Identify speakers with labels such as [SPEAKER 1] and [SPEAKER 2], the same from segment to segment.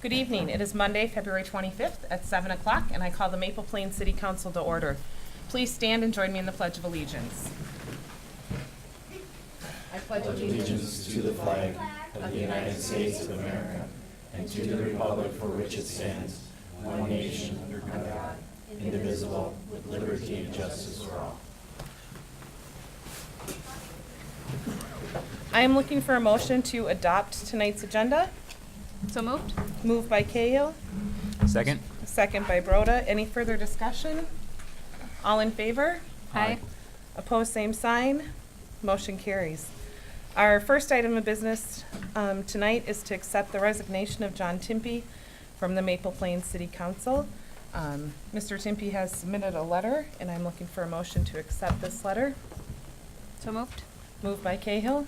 [SPEAKER 1] Good evening. It is Monday, February 25th at 7 o'clock, and I call the Maple Plains City Council to order. Please stand and join me in the Pledge of Allegiance. I pledge
[SPEAKER 2] Allegiance to the flag of the United States of America and to the republic for which it stands, one nation, under God, indivisible, with liberty and justice for all.
[SPEAKER 1] I am looking for a motion to adopt tonight's agenda.
[SPEAKER 3] So moved.
[SPEAKER 1] Moved by Cahill,
[SPEAKER 4] Second?
[SPEAKER 1] second by Broda. Any further discussion? All in favor?
[SPEAKER 3] Aye.
[SPEAKER 1] Opposed, same sign. Motion carries. Our first item of business tonight is to accept the resignation of John Timpey from the Maple Plains City Council. Mr. Timpey has submitted a letter, and I'm looking for a motion to accept this letter.
[SPEAKER 3] So moved.
[SPEAKER 1] Moved by Cahill,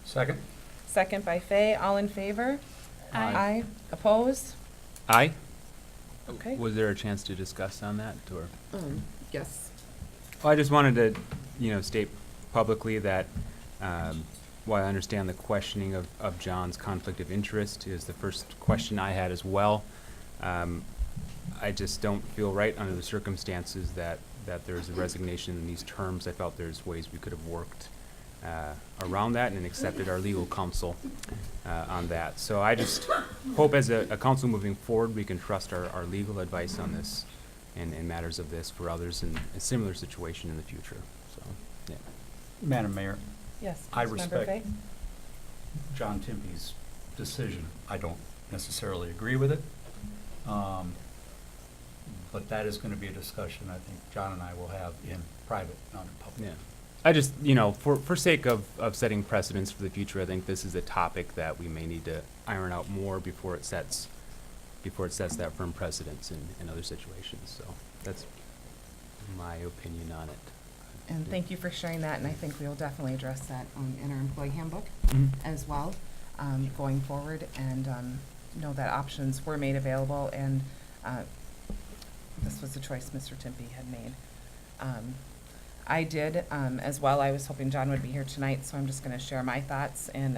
[SPEAKER 2] Second.
[SPEAKER 1] second by Fay. All in favor?
[SPEAKER 3] Aye.
[SPEAKER 1] Opposed?
[SPEAKER 4] Aye.
[SPEAKER 1] Okay.
[SPEAKER 4] Was there a chance to discuss on that, or?
[SPEAKER 1] Yes.
[SPEAKER 4] Well, I just wanted to, state publicly that, while I understand the questioning of John's conflict of interest is the first question I had as well, I just don't feel right under the circumstances that there's a resignation in these terms. I felt there's ways we could have worked around that and accepted our legal counsel on that. So I just hope as a council moving forward, we can trust our legal advice on this and matters of this for others in a similar situation in the future. So, yeah.
[SPEAKER 5] Madam Mayor,
[SPEAKER 1] Yes.
[SPEAKER 5] I
[SPEAKER 1] Councilmember
[SPEAKER 5] respect
[SPEAKER 1] Fay?
[SPEAKER 5] John Timpey's decision. I don't necessarily agree with it. But that is going to be a discussion I think John and I will have in private, not in public.
[SPEAKER 4] Yeah. I just, for sake of setting precedents for the future, I think this is a topic that we may need to iron out more before it sets that firm precedence in other situations. So that's my opinion on it.
[SPEAKER 1] And thank you for sharing that, and I think we will definitely address that in our employee handbook as well, going forward, and know that options were made available, and this was the choice Mr. Timpey had made. I did as well. I was hoping John would be here tonight, so I'm just going to share my thoughts, and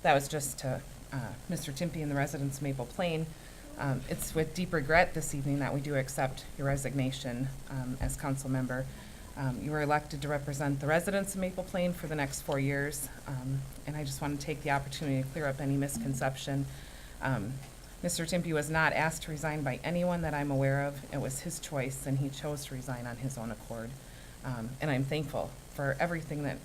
[SPEAKER 1] that was just to Mr. Timpey and the residents of Maple Plain. It's with deep regret this evening that we do accept your resignation as council member. You were elected to represent the residents of Maple Plain for the next 4 years, and I just want to take the opportunity to clear up any misconception. Mr. Timpey was not asked to resign by anyone that I'm aware of. It was his choice, and he chose to resign on his own accord. And I'm thankful for everything that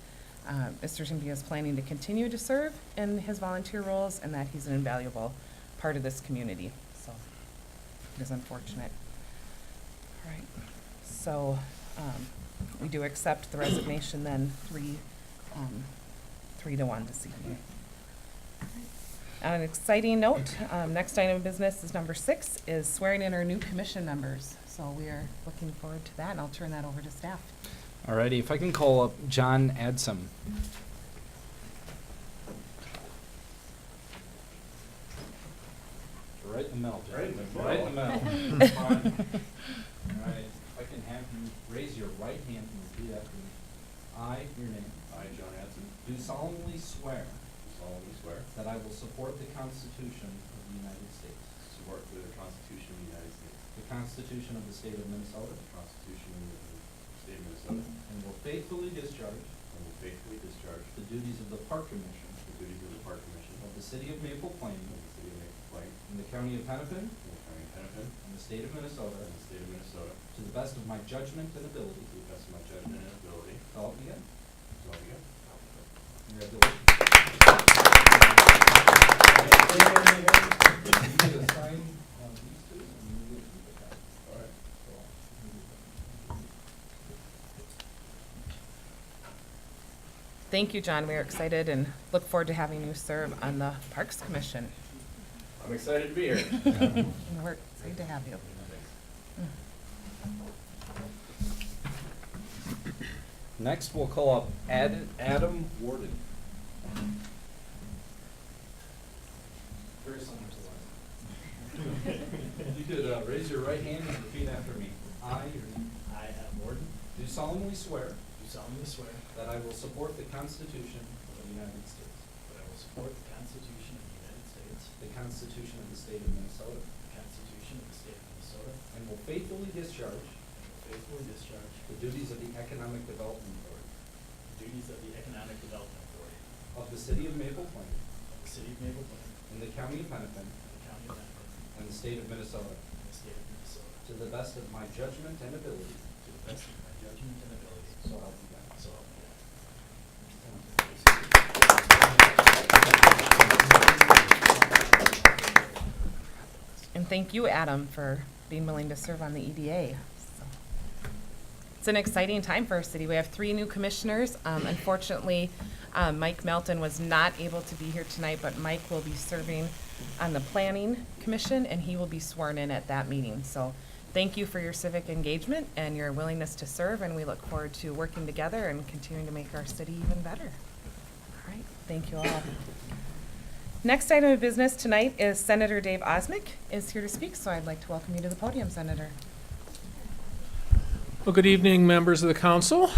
[SPEAKER 1] Mr. Timpey is planning to continue to serve in his volunteer roles, and that he's an invaluable part of this community. So it is unfortunate. All right. So we do accept the resignation then, 3-1 this evening. On an exciting note, next item of business is number 6, is swearing in our new commission members. So we are looking forward to that, and I'll turn that over to staff.
[SPEAKER 6] Alrighty, if I can call up John Adsum. Right in the middle, John. Right in the middle. Alright, if I can have you raise your right hand and repeat after me. I, your name.
[SPEAKER 2] I, John Adsum,
[SPEAKER 6] Do solemnly swear
[SPEAKER 2] solemnly swear
[SPEAKER 6] that I will support the Constitution of the United States,
[SPEAKER 2] to support the Constitution of the United States,
[SPEAKER 6] the Constitution of the State of Minnesota,
[SPEAKER 2] the Constitution of the State of Minnesota,
[SPEAKER 6] and will faithfully discharge
[SPEAKER 2] and will faithfully discharge
[SPEAKER 6] the duties of the Park Commission
[SPEAKER 2] the duties of the Park Commission
[SPEAKER 6] of the City of Maple Plain
[SPEAKER 2] of the City of Maple Plain
[SPEAKER 6] in the County of Hennepin
[SPEAKER 2] in the County of Hennepin
[SPEAKER 6] and the State of Minnesota
[SPEAKER 2] and the State of Minnesota
[SPEAKER 6] to the best of my judgment and ability.
[SPEAKER 2] to the best of my judgment and ability.
[SPEAKER 6] So help me God.
[SPEAKER 2] So help me God.
[SPEAKER 6] Congratulations. You need to sign these two, and you need to keep it.
[SPEAKER 2] All right.
[SPEAKER 1] Thank you, John. We are excited and look forward to having you serve on the Parks Commission.
[SPEAKER 2] I'm excited to be here.
[SPEAKER 1] And we're excited to have you.
[SPEAKER 6] Next, we'll call up Adam Warden. Very similar to last. You could raise your right hand and repeat after me. I, your name.
[SPEAKER 7] I, Adam Warden,
[SPEAKER 6] Do solemnly swear
[SPEAKER 7] do solemnly swear
[SPEAKER 6] that I will support the Constitution of the United States,
[SPEAKER 7] that I will support the Constitution of the United States,
[SPEAKER 6] the Constitution of the State of Minnesota,
[SPEAKER 7] the Constitution of the State of Minnesota,
[SPEAKER 6] and will faithfully discharge
[SPEAKER 7] and will faithfully discharge
[SPEAKER 6] the duties of the Economic Development Authority
[SPEAKER 7] the duties of the Economic Development Authority
[SPEAKER 6] of the City of Maple Plain
[SPEAKER 7] of the City of Maple Plain
[SPEAKER 6] in the County of Hennepin
[SPEAKER 7] and the County of Hennepin
[SPEAKER 6] and the State of Minnesota,
[SPEAKER 7] and the State of Minnesota,
[SPEAKER 6] to the best of my judgment and ability,
[SPEAKER 7] to the best of my judgment and ability.
[SPEAKER 6] so help me God.
[SPEAKER 7] So help me God.
[SPEAKER 1] And thank you, Adam, for being willing to serve on the EDA. So, it's an exciting time for our city. We have 3 new commissioners. Unfortunately, Mike Melton was not able to be here tonight, but Mike will be serving on the Planning Commission, and he will be sworn in at that meeting. So thank you for your civic engagement and your willingness to serve, and we look forward to working together and continuing to make our city even better. All right, thank you all. Next item of business tonight is Senator Dave Osmick is here to speak, so I'd like to welcome you to the podium, Senator.
[SPEAKER 8] Well, good evening, members of the council.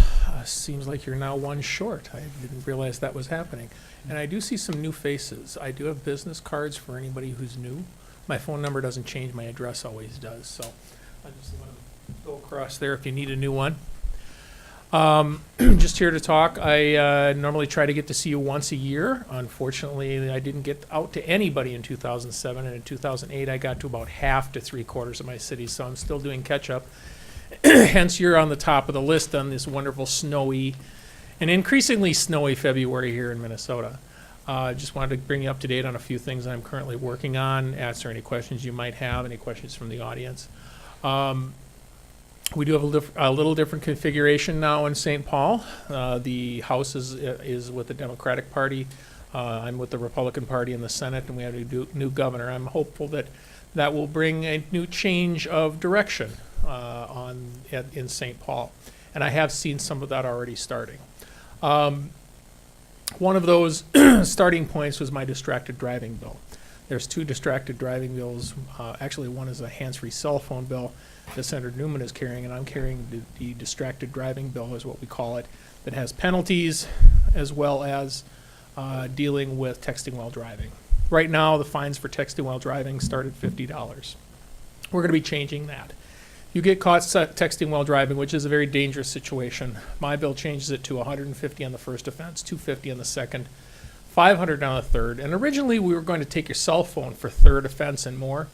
[SPEAKER 8] Seems like you're now one short. I didn't realize that was happening. And I do see some new faces. I do have business cards for anybody who's new. My phone number doesn't change, my address always does, so I just want to go across there if you need a new one. Just here to talk. I normally try to get to see you once a year. Unfortunately, I didn't get out to anybody in 2007, and in 2008 I got to about half to 3/4 of my city, so I'm still doing catch up. Hence, you're on the top of the list on this wonderful snowy and increasingly snowy February here in Minnesota. Just wanted to bring you up to date on a few things I'm currently working on, answer any questions you might have, any questions from the audience. We do have a little different configuration now in St. Paul. The House is with the Democratic Party. I'm with the Republican Party in the Senate, and we have a new governor. I'm hopeful that that will bring a new change of direction in St. Paul. And I have seen some of that already starting. One of those starting points was my distracted driving bill. There's 2 distracted driving bills. Actually, one is a hands-free cell phone bill that Senator Newman is carrying, and I'm carrying the distracted driving bill, is what we call it, that has penalties as well as dealing with texting while driving. Right now, the fines for texting while driving start at $50. We're going to be changing that. You get caught texting while driving, which is a very dangerous situation. My bill changes it to $150 on the first offense, $250 on the second, $500 on the third. And originally, we were going to take your cell phone for third offense and more.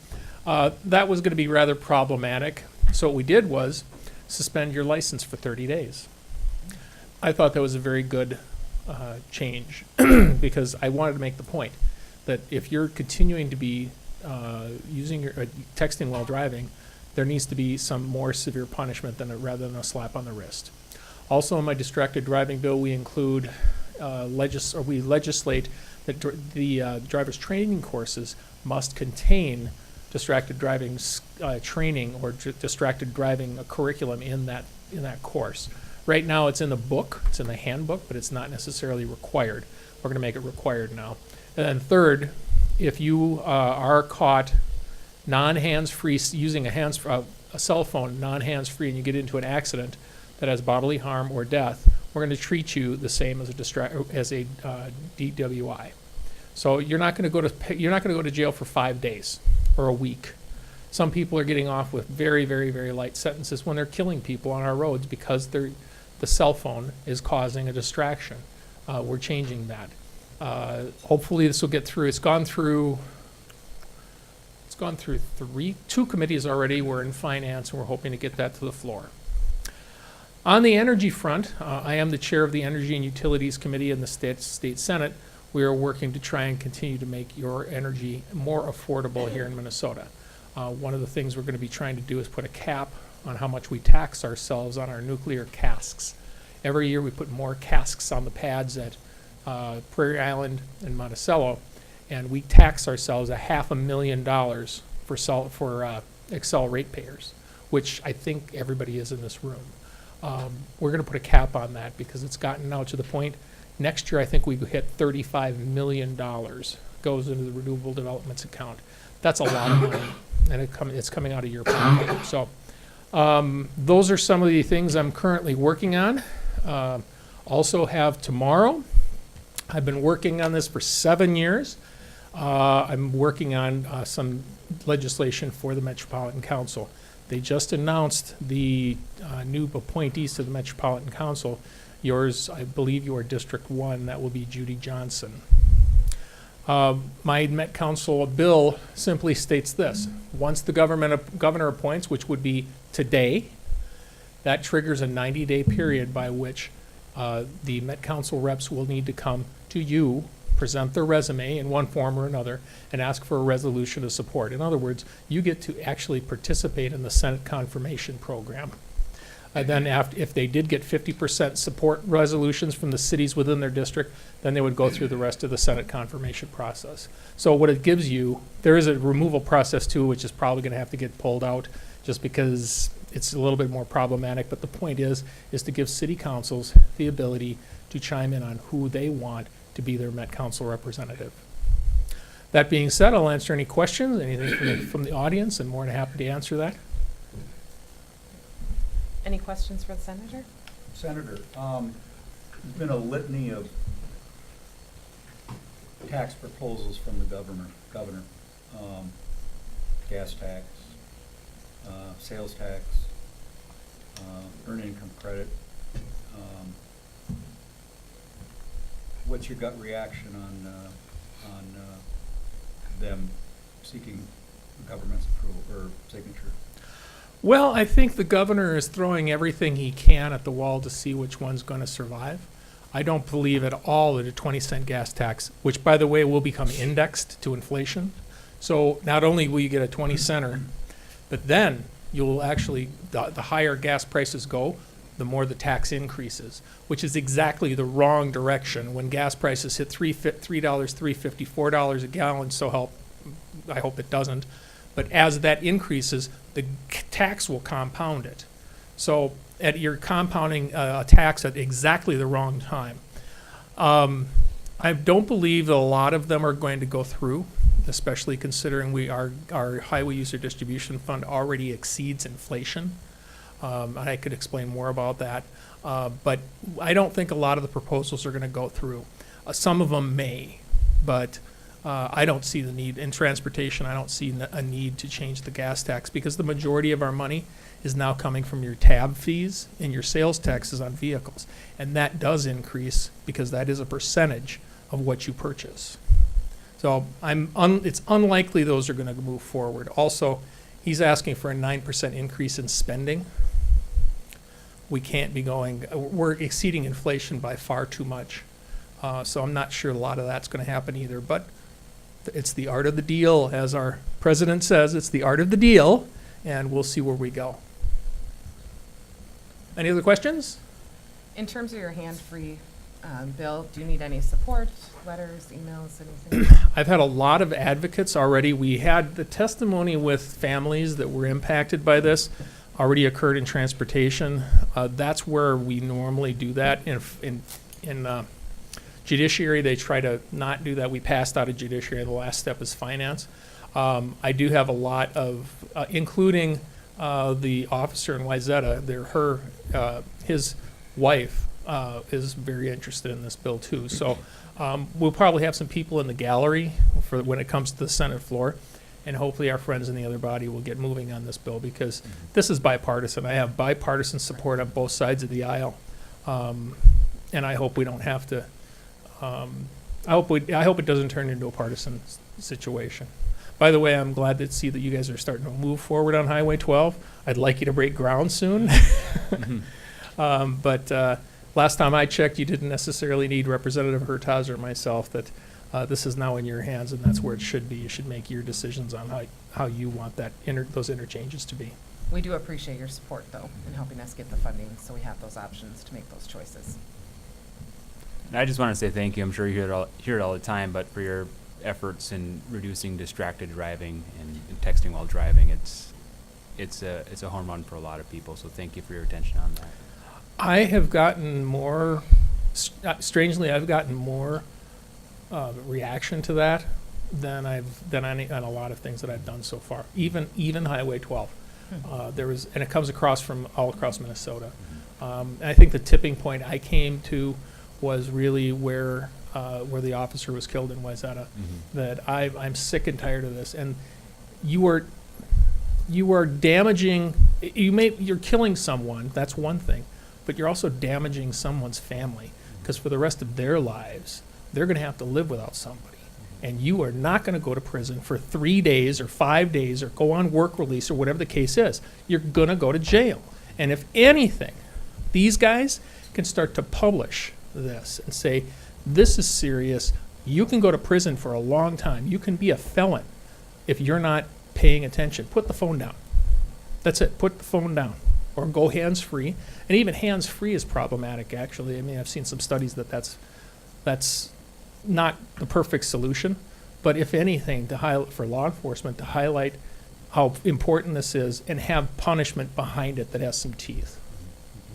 [SPEAKER 8] That was going to be rather problematic. So what we did was suspend your license for 30 days. I thought that was a very good change because I wanted to make the point that if you're continuing to be using your texting while driving, there needs to be some more severe punishment rather than a slap on the wrist. Also, in my distracted driving bill, we include we legislate that the driver's training courses must contain distracted driving training or distracted driving curriculum in that course. Right now, it's in the book, it's in the handbook, but it's not necessarily required. We're going to make it required now. And then third, if you are caught non-hands-free using a cell phone non-hands-free and you get into an accident that has bodily harm or death, we're going to treat you the same as a DWI. So you're not going to go to jail for 5 days or a week. Some people are getting off with very, very, very light sentences when they're killing people on our roads because the cell phone is causing a distraction. We're changing that. Hopefully this will get through. It's gone through 2 committees already. We're in finance, and we're hoping to get that to the floor. On the energy front, I am the chair of the Energy and Utilities Committee in the State Senate. We are working to try and continue to make your energy more affordable here in Minnesota. One of the things we're going to be trying to do is put a cap on how much we tax ourselves on our nuclear casks. Every year we put more casks on the pads at Prairie Island and Monticello, and we tax ourselves $500,000 for Xcel ratepayers, which I think everybody is in this room. We're going to put a cap on that because it's gotten now to the point. Next year, I think we hit $35 million goes into the renewable developments account. That's a lot of money, and it's coming out of your pocket. So those are some of the things I'm currently working on. Also have tomorrow. I've been working on this for 7 years. I'm working on some legislation for the Metropolitan Council. They just announced the new appointees to the Metropolitan Council. Yours, I believe you are District 1, that will be Judy Johnson. My Met Council bill simply states this: once the governor appoints, which would be today, that triggers a 90-day period by which the Met Council reps will need to come to you, present their resume in one form or another, and ask for a resolution of support. In other words, you get to actually participate in the Senate confirmation program. Then if they did get 50% support resolutions from the cities within their district, then they would go through the rest of the Senate confirmation process. So what it gives you, there is a removal process too, which is probably going to have to get pulled out just because it's a little bit more problematic. But the point is to give city councils the ability to chime in on who they want to be their Met Council representative. That being said, I'll answer any questions, anything from the audience, and more than happy to answer that.
[SPEAKER 1] Any questions for the senator?
[SPEAKER 5] Senator, there's been a litany of tax proposals from the governor. Gas tax, sales tax, earned income credit. What's your gut reaction on them seeking the government's approval or signature?
[SPEAKER 8] Well, I think the governor is throwing everything he can at the wall to see which one's going to survive. I don't believe at all that a 20-cent gas tax, which, by the way, will become indexed to inflation. So not only will you get a 20-center, but then you'll actually, the higher gas prices go, the more the tax increases, which is exactly the wrong direction. When gas prices hit $3, $3.50, $4 a gallon, I hope it doesn't. But as that increases, the tax will compound it. So you're compounding a tax at exactly the wrong time. I don't believe that a lot of them are going to go through, especially considering our highway user distribution fund already exceeds inflation. I could explain more about that. But I don't think a lot of the proposals are going to go through. Some of them may, but I don't see the need. In transportation, I don't see a need to change the gas tax because the majority of our money is now coming from your tab fees and your sales taxes on vehicles. And that does increase because that is a percentage of what you purchase. So it's unlikely those are going to move forward. Also, he's asking for a 9% increase in spending. We can't be we're exceeding inflation by far too much. So I'm not sure a lot of that's going to happen either. But it's the art of the deal, as our president says, it's the art of the deal, and we'll see where we go. Any other questions?
[SPEAKER 1] In terms of your hand-free bill, do you need any support, letters, emails, anything?
[SPEAKER 8] I've had a lot of advocates already. We had the testimony with families that were impacted by this already occurred in transportation. That's where we normally do that. In judiciary, they try to not do that. We passed out of judiciary. The last step is finance. I do have a lot of, including the officer in Wayzata, his wife is very interested in this bill too. So we'll probably have some people in the gallery for when it comes to the Senate floor, and hopefully our friends in the other body will get moving on this bill because this is bipartisan. I have bipartisan support on both sides of the aisle, and I hope we don't have to. I hope it doesn't turn into a partisan situation. By the way, I'm glad to see that you guys are starting to move forward on Highway 12. I'd like you to break ground soon. But last time I checked, you didn't necessarily need Representative Hertaz or myself. That this is now in your hands, and that's where it should be. You should make your decisions on how you want those interchanges to be.
[SPEAKER 1] We do appreciate your support, though, in helping us get the funding so we have those options to make those choices.
[SPEAKER 4] And I just want to say thank you. I'm sure you hear it all the time, but for your efforts in reducing distracted driving and texting while driving, it's a home run for a lot of people. So thank you for your attention on that.
[SPEAKER 8] I have gotten more, strangely, I've gotten more reaction to that than on a lot of things that I've done so far. Even Highway 12, and it comes across from all across Minnesota. And I think the tipping point I came to was really where where the officer was killed in Wayzata,
[SPEAKER 4] Mhm.
[SPEAKER 8] that I'm sick and tired of this. And you are damaging, you're killing someone, that's one thing, but you're also damaging someone's family, because for the rest of their lives, they're going to have to live without somebody. And you are not going to go to prison for 3 days or 5 days or go on work release or whatever the case is. You're going to go to jail. And if anything, these guys can start to publish this and say, this is serious. You can go to prison for a long time. You can be a felon if you're not paying attention. Put the phone down. That's it. Put the phone down. Or go hands-free. And even hands-free is problematic, actually. I mean, I've seen some studies that that's not the perfect solution. But if anything, to highlight for law enforcement, to highlight how important this is and have punishment behind it that has some teeth.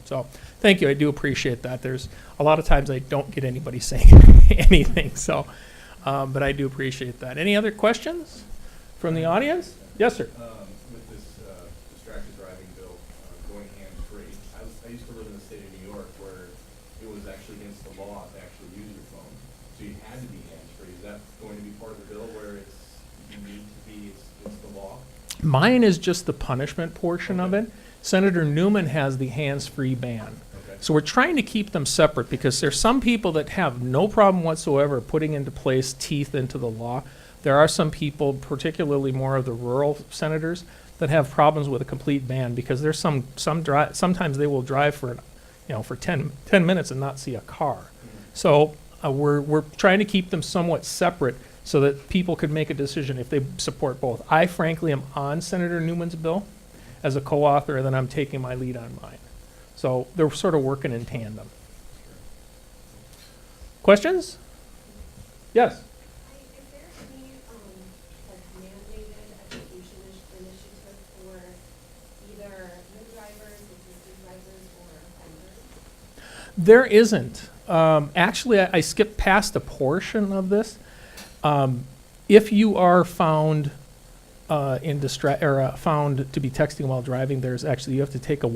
[SPEAKER 8] So, thank you. I do appreciate that. There's a lot of times I don't get anybody saying anything. So, but I do appreciate that. Any other questions from the audience? Yes, sir.
[SPEAKER 9] With this distracted driving bill going hands-free, I used to live in the state of New York where it was actually against the law to actually use your phone. So you had to be hands-free. Is that going to be part of the bill where you need to be, it's the law?
[SPEAKER 8] Mine is just the punishment portion of it. Senator Newman has the hands-free ban.
[SPEAKER 9] Okay.
[SPEAKER 8] So we're trying to keep them separate because there's some people that have no problem whatsoever putting into place teeth into the law. There are some people, particularly more of the rural senators, that have problems with a complete ban because there's sometimes they will drive for 10 minutes and not see a car. So we're trying to keep them somewhat separate so that people could make a decision if they support both. I frankly am on Senator Newman's bill as a co-author, and then I'm taking my lead on mine. So they're sort of working in tandem. Questions? Yes.
[SPEAKER 10] Is there any, like mandated education initiative for either new drivers, existing drivers, or offenders?
[SPEAKER 8] There isn't. Actually, I skipped past a portion of this. If you are found found to be texting while driving, there's actually you have to take a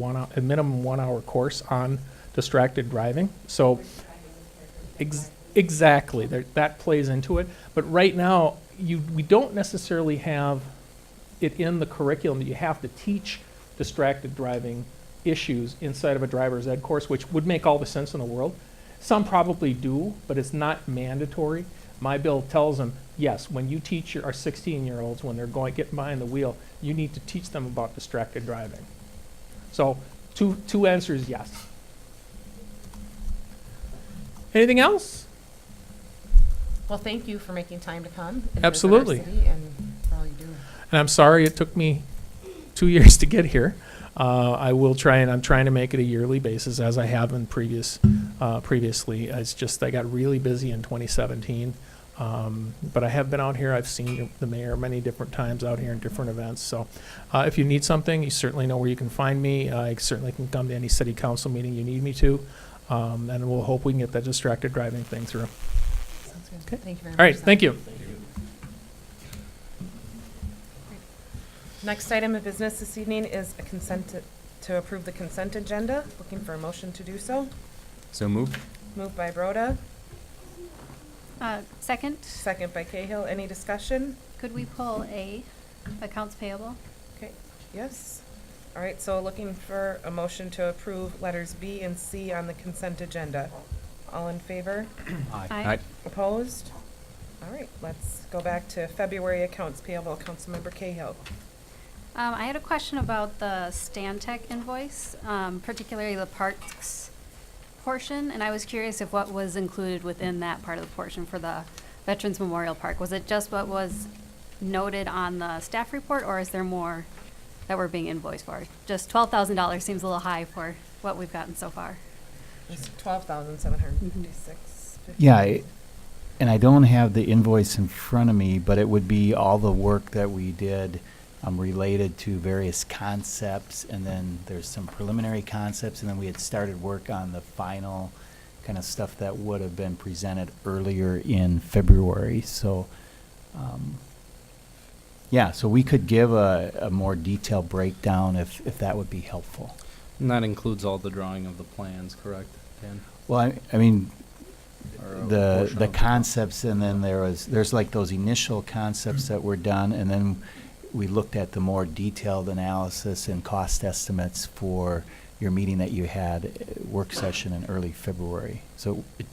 [SPEAKER 8] minimum 1 hour course on distracted driving. So exactly, that plays into it. But right now, we don't necessarily have it in the curriculum that you have to teach distracted driving issues inside of a driver's ed course, which would make all the sense in the world. Some probably do, but it's not mandatory. My bill tells them, yes, when you teach our 16-year-olds when they're getting behind the wheel, you need to teach them about distracted driving. So, two answers, yes. Anything else?
[SPEAKER 1] Well, thank you for making time to come. and
[SPEAKER 8] Absolutely.
[SPEAKER 1] visit our city and for all you do.
[SPEAKER 8] And I'm sorry it took me 2 years to get here. I will try, and I'm trying to make it a yearly basis as I have in previously. It's just I got really busy in 2017. But I have been out here. I've seen the mayor many different times out here in different events. So if you need something, you certainly know where you can find me. I certainly can come to any city council meeting you need me to. And we'll hope we can get that distracted driving thing through.
[SPEAKER 1] Sounds good.
[SPEAKER 8] Okay.
[SPEAKER 1] Thank you very much.
[SPEAKER 8] All right, thank you.
[SPEAKER 1] Next item of business this evening is to approve the consent agenda. Looking for a motion to do so.
[SPEAKER 4] So moved.
[SPEAKER 1] Moved by Broda,
[SPEAKER 3] Second,
[SPEAKER 1] second by Cahill. Any discussion?
[SPEAKER 3] could we pull A, accounts payable?
[SPEAKER 1] Okay, yes. All right, so looking for a motion to approve letters B and C on the consent agenda. All in favor?
[SPEAKER 3] Aye.
[SPEAKER 1] Opposed? All right, let's go back to February accounts payable. Councilmember Cahill.
[SPEAKER 3] I had a question about the Stantec invoice, particularly the parks portion, and I was curious if what was included within that part of the portion for the Veterans Memorial Park. Was it just what was noted on the staff report, or is there more that we're being invoiced for? Just $12,000 seems a little high for what we've gotten so far.
[SPEAKER 1] It's $12,756.
[SPEAKER 2] Yeah, and I don't have the invoice in front of me, but it would be all the work that we did related to various concepts, and then there's some preliminary concepts, and then we had started work on the final kind of stuff that would have been presented earlier in February. So, yeah, so we could give a more detailed breakdown if that would be helpful.
[SPEAKER 6] And that includes all the drawing of the plans, correct, Dan?
[SPEAKER 2] Well, I mean,
[SPEAKER 5] Or a
[SPEAKER 2] the
[SPEAKER 5] portion
[SPEAKER 2] the
[SPEAKER 5] of
[SPEAKER 2] concepts, and then there's like those initial concepts that were done, and then we looked at the more detailed analysis and cost estimates for your meeting that you had, work session in early February. So it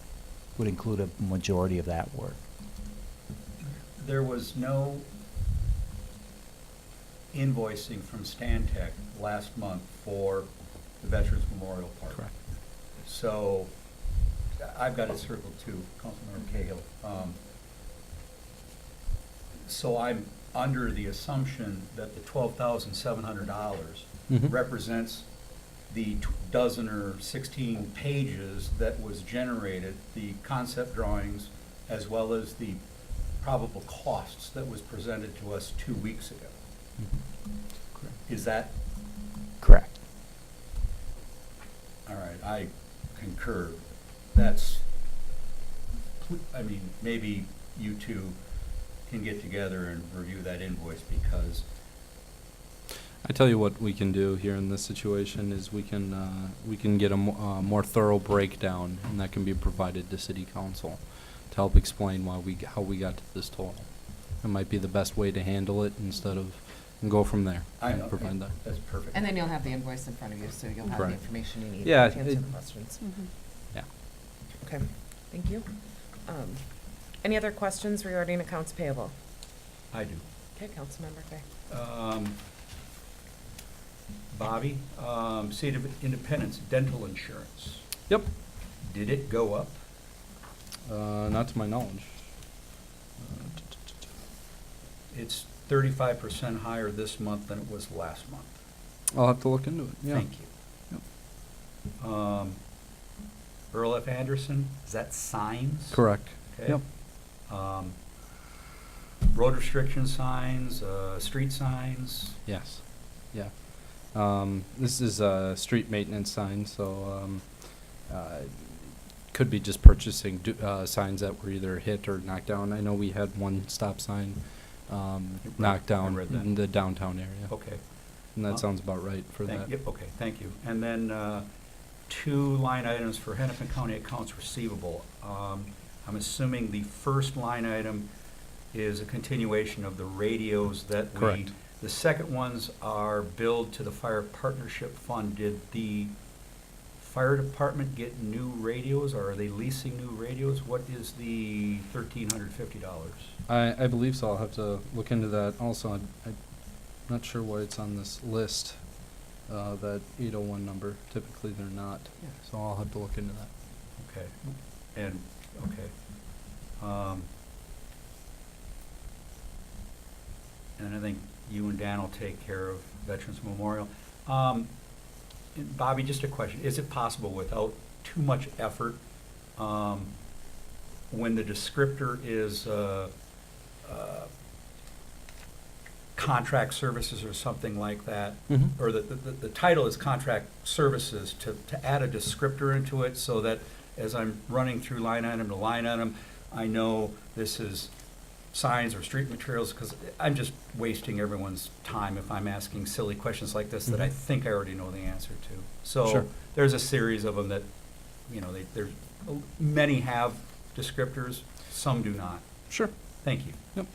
[SPEAKER 2] would include a majority of that work.
[SPEAKER 5] There was no invoicing from Stantec last month for the Veterans Memorial Park.
[SPEAKER 2] Correct.
[SPEAKER 5] So I've got it circled too, Councilmember Cahill. So I'm under the assumption that the $12,700 represents the dozen or 16 pages that was generated, the concept drawings, as well as the probable costs that was presented to us 2 weeks ago. Is that,
[SPEAKER 2] Correct.
[SPEAKER 5] all right, I concur. That's, I mean, maybe you two can get together and review that invoice, because
[SPEAKER 6] I tell you what we can do here in this situation is we can get a more thorough breakdown, and that can be provided to City Council to help explain how we got to this total. It might be the best way to handle it and go from there.
[SPEAKER 5] I
[SPEAKER 6] and
[SPEAKER 5] know,
[SPEAKER 6] provide that.
[SPEAKER 5] that's perfect.
[SPEAKER 1] And then you'll have the invoice in front of you, so you'll have the
[SPEAKER 6] Correct.
[SPEAKER 1] information you need
[SPEAKER 6] Yeah,
[SPEAKER 1] to answer
[SPEAKER 6] it-
[SPEAKER 1] the questions.
[SPEAKER 6] Yeah.
[SPEAKER 1] Okay, thank you. Any other questions regarding accounts payable?
[SPEAKER 5] I do.
[SPEAKER 1] Okay, Councilmember Fay.
[SPEAKER 5] Bobby, State of Independence dental insurance.
[SPEAKER 6] Yep.
[SPEAKER 5] Did it go up?
[SPEAKER 6] Not to my knowledge.
[SPEAKER 5] It's 35% higher this month than it was last month.
[SPEAKER 6] I'll have to look into it. Yeah.
[SPEAKER 5] Thank you. Earl F. Anderson, is that signs?
[SPEAKER 6] Correct.
[SPEAKER 5] Okay.
[SPEAKER 6] Yep.
[SPEAKER 5] Road restriction signs, street signs.
[SPEAKER 6] Yes. Yeah. This is a street maintenance sign, so could be just purchasing signs that were either hit or knocked down. I know we had one stop sign knocked
[SPEAKER 5] I
[SPEAKER 6] down
[SPEAKER 5] read that.
[SPEAKER 6] in the downtown area.
[SPEAKER 5] Okay.
[SPEAKER 6] And that sounds about right for that.
[SPEAKER 5] Yep, okay, thank you. And then 2 line items for Hennepin County accounts receivable. I'm assuming the first line item is a continuation of the radios that we.
[SPEAKER 6] Correct.
[SPEAKER 5] The second ones are billed to the Fire Partnership Fund. Did the fire department get new radios, or are they leasing new radios? What is the $1,350?
[SPEAKER 6] I believe so. I'll have to look into that. Also, I'm not sure why it's on this list, that 801 number. Typically, they're not.
[SPEAKER 1] Yeah.
[SPEAKER 6] So I'll have to look into that.
[SPEAKER 5] Okay, and, okay. And I think you and Dan will take care of Veterans Memorial. And Bobby, just a question. Is it possible without too much effort, when the descriptor is contract services or something like that, or the title is contract services, to add a descriptor into it so that as I'm running through line item to line item, I know this is signs or street materials, because I'm just wasting everyone's time if I'm asking silly questions like this that I think I already know the answer to. So
[SPEAKER 6] Sure.
[SPEAKER 5] there's a series of them that, you know, many have descriptors, some do not.
[SPEAKER 6] Sure.
[SPEAKER 5] Thank you.
[SPEAKER 6] Yep.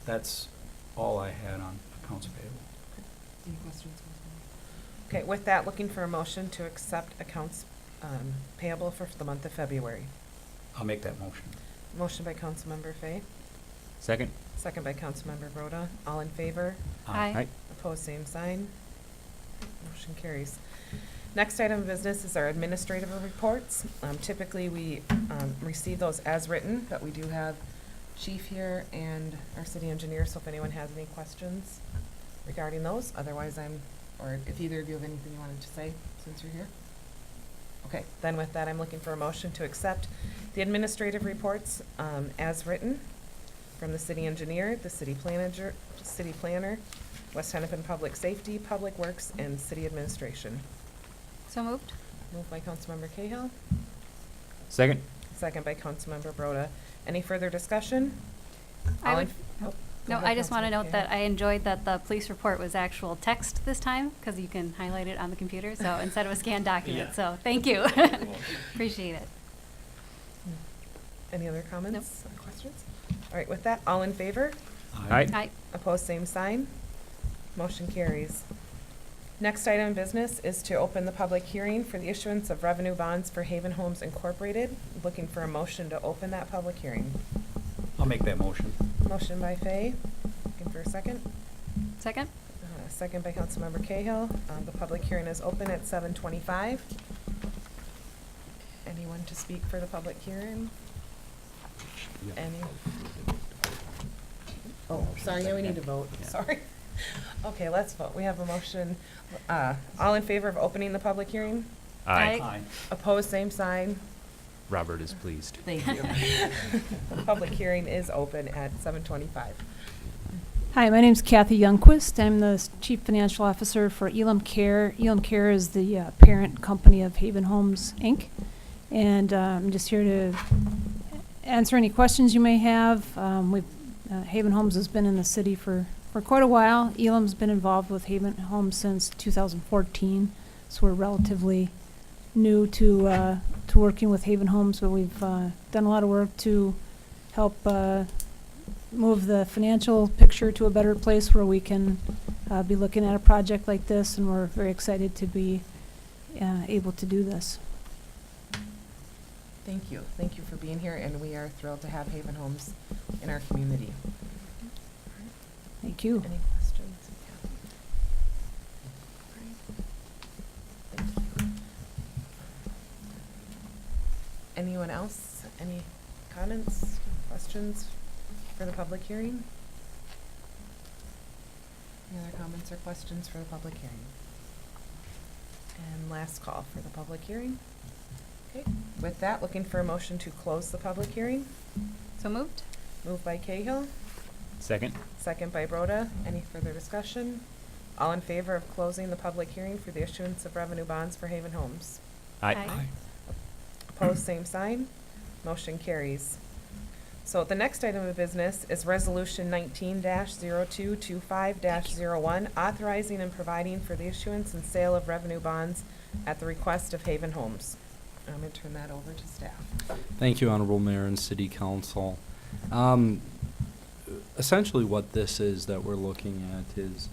[SPEAKER 5] That's all I had on accounts payable.
[SPEAKER 1] Any questions? Okay, with that, looking for a motion to accept accounts payable for the month of February.
[SPEAKER 5] I'll make that motion.
[SPEAKER 1] Motion by Councilmember Fay,
[SPEAKER 4] Second?
[SPEAKER 1] second by Councilmember Broda. All in favor?
[SPEAKER 3] Aye.
[SPEAKER 1] Opposed, same sign. Motion carries. Next item of business is our administrative reports. Typically, we receive those as written, but we do have Chief here and our city engineer, so if anyone has any questions regarding those, otherwise or if either of you have anything you wanted to say since you're here. Okay, then with that, I'm looking for a motion to accept the administrative reports as written from the city engineer, the city planner, West Hennepin Public Safety, Public Works, and City Administration.
[SPEAKER 3] So moved?
[SPEAKER 1] Moved by Councilmember Cahill,
[SPEAKER 4] Second?
[SPEAKER 1] second by Councilmember Broda. Any further discussion?
[SPEAKER 3] I
[SPEAKER 1] All
[SPEAKER 3] would,
[SPEAKER 1] in- oh, go
[SPEAKER 3] no,
[SPEAKER 1] ahead,
[SPEAKER 3] I just want to
[SPEAKER 1] Councilmember
[SPEAKER 3] note that I
[SPEAKER 1] Cahill.
[SPEAKER 3] enjoyed that the police report was actual text this time, because you can highlight it on the computer, so instead of a scanned document,
[SPEAKER 7] Yeah.
[SPEAKER 3] so thank you. Appreciate it.
[SPEAKER 1] Any other comments or questions? All right, with that, all in favor?
[SPEAKER 4] Aye.
[SPEAKER 3] Aye.
[SPEAKER 1] Opposed, same sign. Motion carries. Next item of business is to open the public hearing for the issuance of revenue bonds for Haven Homes Incorporated. Looking for a motion to open that public hearing.
[SPEAKER 5] I'll make that motion.
[SPEAKER 1] Motion by Fay. Looking for a second.
[SPEAKER 3] Second?
[SPEAKER 1] Second by Councilmember Cahill. The public hearing is open at 7:25. Anyone to speak for the public hearing? Any? Oh, sorry, yeah, we need to vote.
[SPEAKER 4] Yeah.
[SPEAKER 1] Sorry. Okay, let's vote. We have a motion. All in favor of opening the public hearing?
[SPEAKER 3] Aye.
[SPEAKER 1] Opposed, same sign.
[SPEAKER 4] Robert is pleased.
[SPEAKER 1] Thank you. The public hearing is open at 7:25.
[SPEAKER 11] Hi, my name's Kathy Youngquist. I'm the Chief Financial Officer for Elam Care. Elam Care is the parent company of Haven Homes, Inc. And I'm just here to answer any questions you may have. Haven Homes has been in the city for quite a while. Elam's been involved with Haven Homes since 2014, so we're relatively new to working with Haven Homes, but we've done a lot of work to help move the financial picture to a better place where we can be looking at a project like this, and we're very excited to be able to do this.
[SPEAKER 1] Thank you. Thank you for being here, and we are thrilled to have Haven Homes in our community.
[SPEAKER 11] Thank you.
[SPEAKER 1] Any questions? Thank you. Anyone else? Any comments, questions for the public hearing? Any other comments or questions for the public hearing? And last call for the public hearing. Okay, with that, looking for a motion to close the public hearing.
[SPEAKER 3] So moved?
[SPEAKER 1] Moved by Cahill,
[SPEAKER 4] Second?
[SPEAKER 1] second by Broda. Any further discussion? All in favor of closing the public hearing for the issuance of revenue bonds for Haven Homes?
[SPEAKER 3] Aye.
[SPEAKER 1] Opposed, same sign. Motion carries. So the next item of business is Resolution 19-0225-01, authorizing and providing for the issuance and sale of revenue bonds at the request of Haven Homes. I'm going to turn that over to staff.
[SPEAKER 6] Thank you, Honorable Mayor and City Council. Essentially what this is that we're looking at is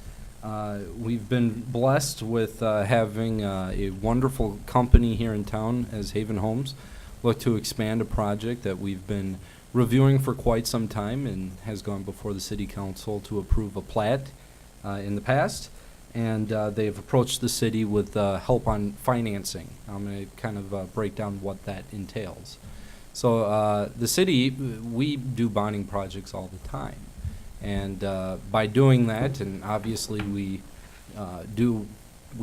[SPEAKER 6] we've been blessed with having a wonderful company here in town as Haven Homes look to expand a project that we've been reviewing for quite some time and has gone before the City Council to approve a plat in the past. And they've approached the city with help on financing. I'm going to kind of break down what that entails. So the city, we do bonding projects all the time. And by doing that, and obviously we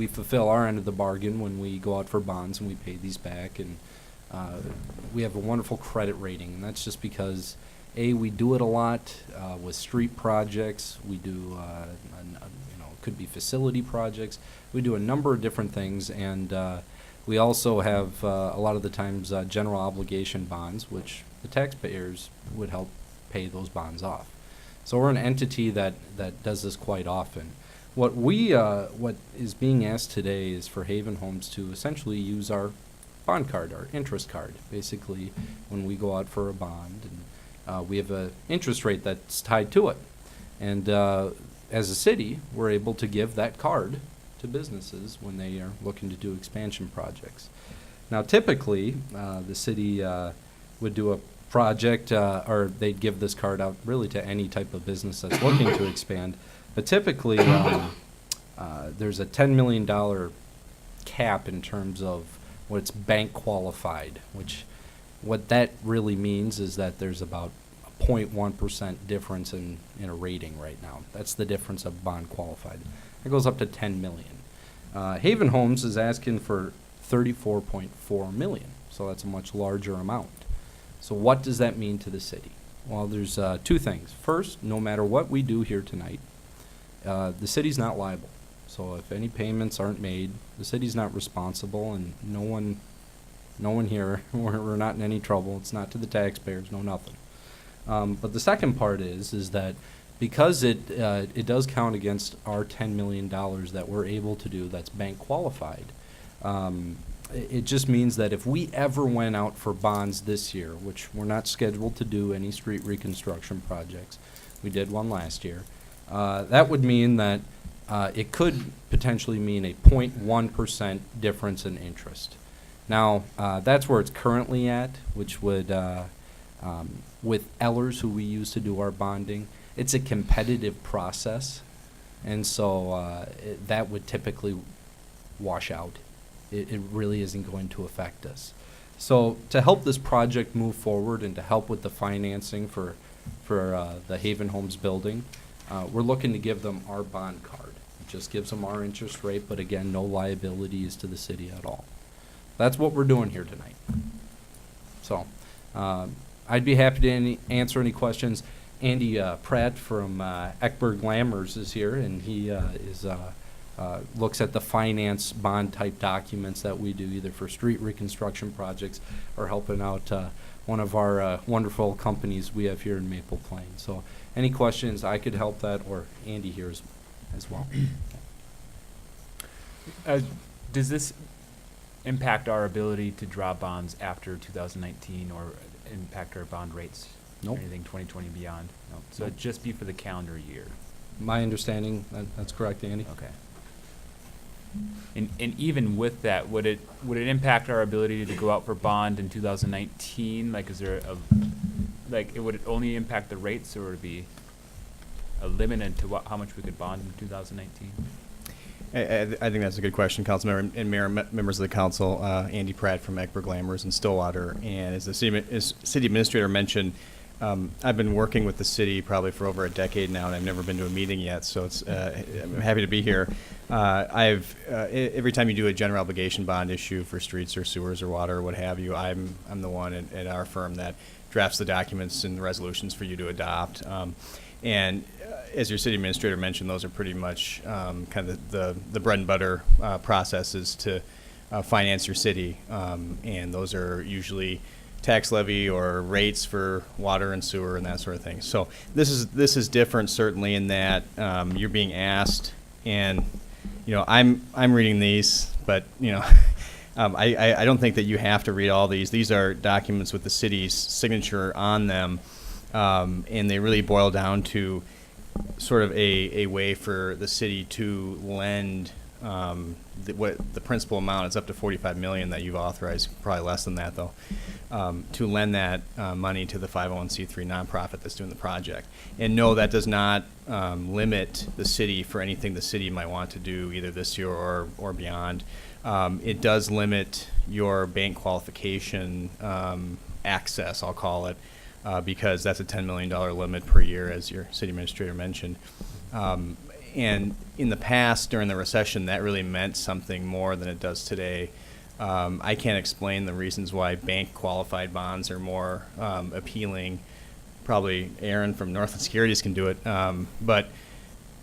[SPEAKER 6] fulfill our end of the bargain when we go out for bonds and we pay these back. And we have a wonderful credit rating. And that's just because, A, we do it a lot with street projects. We do could be facility projects. We do a number of different things, and we also have a lot of the times general obligation bonds, which the taxpayers would help pay those bonds off. So we're an entity that does this quite often. What is being asked today is for Haven Homes to essentially use our bond card, our interest card. Basically, when we go out for a bond, and we have an interest rate that's tied to it, and as a city, we're able to give that card to businesses when they are looking to do expansion projects. Now, typically, the city would do a project, or they'd give this card out really to any type of business that's looking to expand. But typically, there's a $10 million cap in terms of what's bank qualified, which what that really means is that there's about 0.1% difference in a rating right now. That's the difference of bond qualified. It goes up to 10 million. Haven Homes is asking for 34.4 million, so that's a much larger amount. So what does that mean to the city? Well, there's two things. First, no matter what we do here tonight, the city's not liable. So if any payments aren't made, the city's not responsible, and no one here, we're not in any trouble. It's not to the taxpayers, no nothing. But the second part is that because it does count against our $10 million that we're able to do that's bank qualified, it just means that if we ever went out for bonds this year, which we're not scheduled to do any street reconstruction projects, we did one last year, that would mean that it could potentially mean a 0.1% difference in interest. Now, that's where it's currently at, which would, with Ellers, who we use to do our bonding, it's a competitive process, and so that would typically wash out. It really isn't going to affect us. So to help this project move forward and to help with the financing for the Haven Homes building, we're looking to give them our bond card. It just gives them our interest rate, but again, no liabilities to the city at all. That's what we're doing here tonight. So I'd be happy to answer any questions. Andy Pratt from Eckberg Lammers is here, and he looks at the finance bond type documents that we do either for street reconstruction projects or helping out one of our wonderful companies we have here in Maple Plain. So any questions, I could help that, or Andy here as well.
[SPEAKER 4] Does this impact our ability to draw bonds after 2019 or impact our bond rates?
[SPEAKER 6] Nope.
[SPEAKER 4] Or anything 2020 beyond? No. So
[SPEAKER 6] Nope.
[SPEAKER 4] it'd just be for the calendar year.
[SPEAKER 6] My understanding, that's correct, Andy.
[SPEAKER 4] Okay. And even with that, would it impact our ability to go out for bond in 2019? Like, is there would it only impact the rates, or would it be a limit to how much we could bond in 2019?
[SPEAKER 2] I think that's a good question, Councilmember and Mayor, members of the council. Andy Pratt from Eckberg Lammers in Stillwater, and as the city administrator mentioned, I've been working with the city probably for over a decade now, and I've never been to a meeting yet, so it's I'm happy to be here. Every time you do a general obligation bond issue for streets or sewers or water or what have you, I'm the one at our firm that drafts the documents and the resolutions for you to adopt. And as your city administrator mentioned, those are pretty much kind of the bread and butter processes to finance your city, and those are usually tax levy or rates for water and sewer and that sort of thing. So this is different certainly in that you're being asked, and I'm reading these, but I don't think that you have to read all these. These are documents with the city's signature on them, and they really boil down to sort of a way for the city to lend the principal amount is up to $45 million that you've authorized, probably less than that though, to lend that money to the 501c3 nonprofit that's doing the project. And no, that does not limit the city for anything the city might want to do either this year or beyond. It does limit your bank qualification access, I'll call it, because that's a $10 million limit per year, as your city administrator mentioned. And in the past, during the recession, that really meant something more than it does today. I can't explain the reasons why bank-qualified bonds are more appealing. Probably Aaron from Northland Securities can do it, but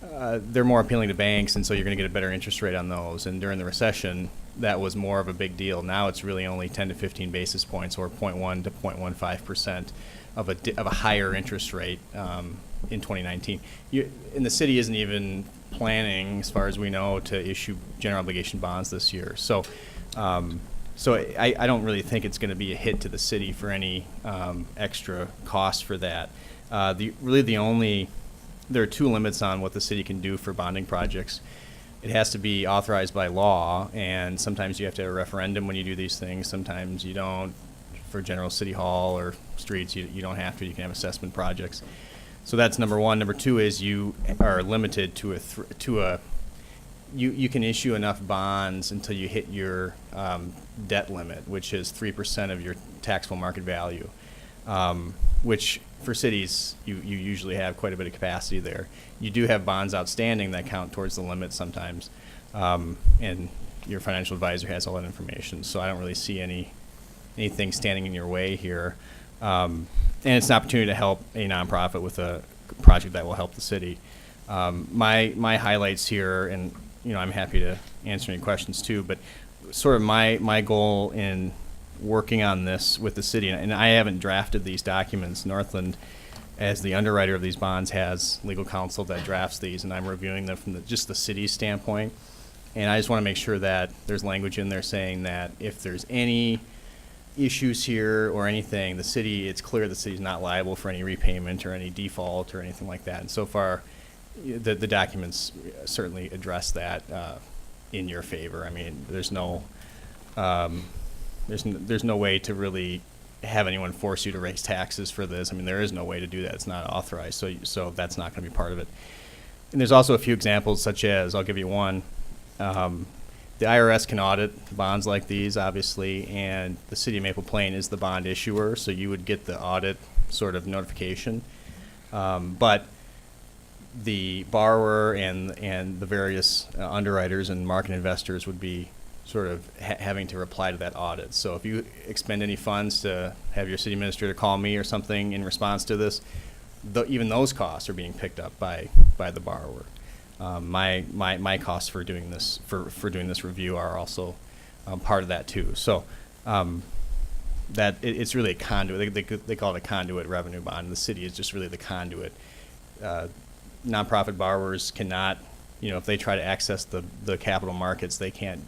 [SPEAKER 2] they're more appealing to banks, and so you're going to get a better interest rate on those. And during the recession, that was more of a big deal. Now it's really only 10 to 15 basis points, or 0.1 to 0.15% of a higher interest rate in 2019. And the city isn't even planning, as far as we know, to issue general obligation bonds this year. So I don't really think it's going to be a hit to the city for any extra cost for that. There are two limits on what the city can do for bonding projects. It has to be authorized by law, and sometimes you have to have a referendum when you do these things. Sometimes you don't. For general city hall or streets, you don't have to. You can have assessment projects. So that's number one. Number two is you are limited to you can issue enough bonds until you hit your debt limit, which is 3% of your taxable market value, which for cities, you usually have quite a bit of capacity there. You do have bonds outstanding that count towards the limit sometimes, and your financial advisor has all that information. So I don't really see anything standing in your way here. And it's an opportunity to help a nonprofit with a project that will help the city. My highlights here, and I'm happy to answer any questions too, but sort of my goal in working on this with the city, and I haven't drafted these documents. Northland, as the underwriter of these bonds, has legal counsel that drafts these, and I'm reviewing them from just the city's standpoint. And I just want to make sure that there's language in there saying that if there's any issues here or anything, the city, it's clear the city's not liable for any repayment or any default or anything like that. And so far, the documents certainly address that in your favor. I mean, there's no way to really have anyone force you to raise taxes for this. I mean, there is no way to do that. It's not authorized, so that's not going to be part of it. And there's also a few examples, such as, I'll give you one. The IRS can audit bonds like these, obviously, and the city of Maple Plain is the bond issuer, so you would get the audit sort of notification. But the borrower and the various underwriters and market investors would be sort of having to reply to that audit. So if you expend any funds to have your city administrator call me or something in response to this, even those costs are being picked up by the borrower. My costs for doing this for doing this review are also part of that too. So that it's really a conduit. They call it a conduit revenue bond. The city is just really the conduit. Nonprofit borrowers cannot, if they try to access the capital markets, they can't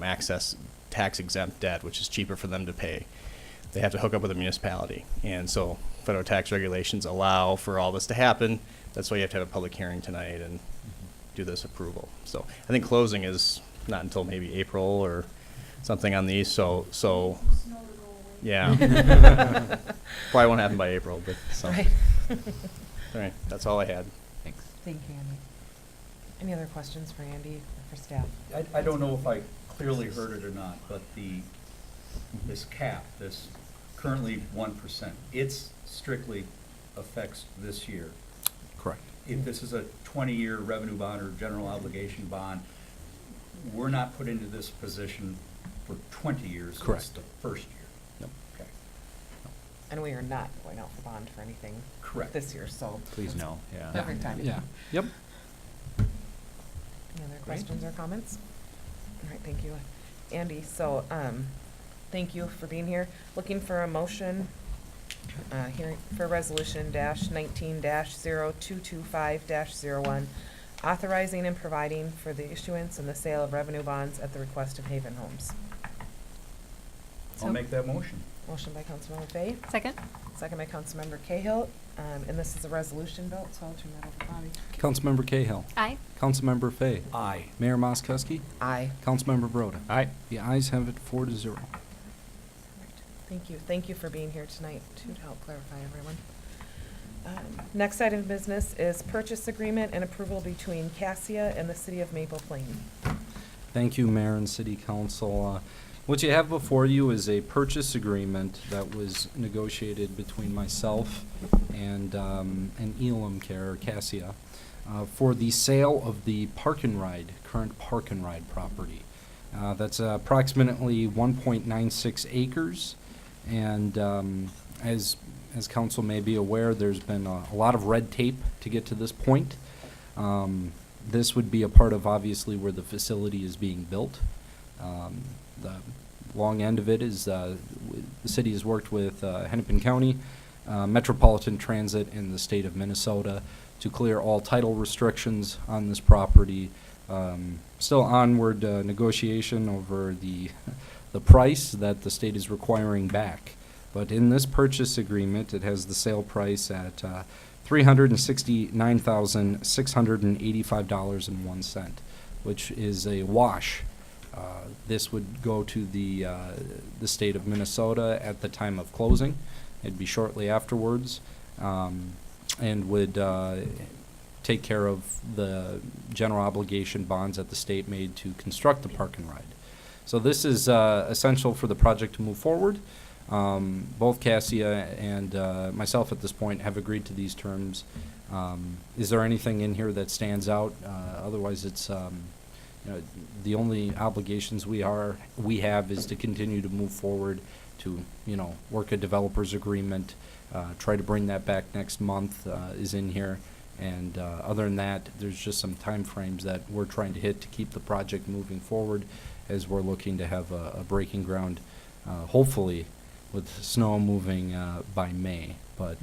[SPEAKER 2] access tax exempt debt, which is cheaper for them to pay. They have to hook up with a municipality, and so federal tax regulations allow for all this to happen. That's why you have to have a public hearing tonight and do this approval. So I think closing is not until maybe April or something on these. So yeah, probably won't happen by April. But so
[SPEAKER 1] Right.
[SPEAKER 2] all right, that's all I had.
[SPEAKER 4] Thanks.
[SPEAKER 1] Thank you, Andy. Any other questions for Andy or for staff?
[SPEAKER 5] I don't know if I clearly heard it or not, but this cap, this currently 1%, it's strictly affects this year.
[SPEAKER 6] Correct.
[SPEAKER 5] If this is a 20-year revenue bond or general obligation bond, we're not put into this position for 20 years.
[SPEAKER 6] Correct.
[SPEAKER 5] It's the first year.
[SPEAKER 6] Yep.
[SPEAKER 5] Okay.
[SPEAKER 1] And we are not going out for bond for anything
[SPEAKER 5] Correct.
[SPEAKER 1] this year, so.
[SPEAKER 4] Please no, yeah.
[SPEAKER 1] Perfect timing.
[SPEAKER 6] Yeah. Yep.
[SPEAKER 1] Any other questions or comments? All right, thank you, Andy. So, thank you for being here. Looking for a motion, hearing for resolution -19-0225-01, authorizing and providing for the issuance and the sale of revenue bonds at the request of Haven Homes.
[SPEAKER 5] I'll make that motion.
[SPEAKER 1] Motion by Councilmember Fay,
[SPEAKER 3] Second?
[SPEAKER 1] second by Councilmember Cahill, and this is a resolution vote, so I'll turn that over to Bobby.
[SPEAKER 6] Councilmember Cahill.
[SPEAKER 3] Aye.
[SPEAKER 6] Councilmember Fay.
[SPEAKER 5] Aye.
[SPEAKER 6] Mayor Moskowski.
[SPEAKER 1] Aye.
[SPEAKER 6] Councilmember Broda.
[SPEAKER 4] Aye.
[SPEAKER 6] The ayes have it 4-0.
[SPEAKER 1] Thank you. Thank you for being here tonight to help clarify everyone. Next item of business is purchase agreement and approval between Cassia and the City of Maple Plain.
[SPEAKER 6] Thank you, Mayor and City Council. What you have before you is a purchase agreement that was negotiated between myself and Elam Care, or Cassia, for the sale of the current Park and Ride property. That's approximately 1.96 acres, and as council may be aware, there's been a lot of red tape to get to this point. This would be a part of, obviously, where the facility is being built. The long end of it is the city has worked with Hennepin County, Metropolitan Transit, and the state of Minnesota to clear all title restrictions on this property. Still onward negotiation over the price that the state is requiring back. But in this purchase agreement, it has the sale price at $369,685.01, which is a wash. This would go to the state of Minnesota at the time of closing. It'd be shortly afterwards, and would take care of the general obligation bonds that the state made to construct the Park and Ride. So this is essential for the project to move forward. Both Cassia and myself at this point have agreed to these terms. Is there anything in here that stands out? Otherwise, it's the only obligations we have is to continue to move forward to work a developer's agreement. Try to bring that back next month is in here. And other than that, there's just some time frames that we're trying to hit to keep the project moving forward, as we're looking to have a breaking ground, hopefully with snow moving by May. But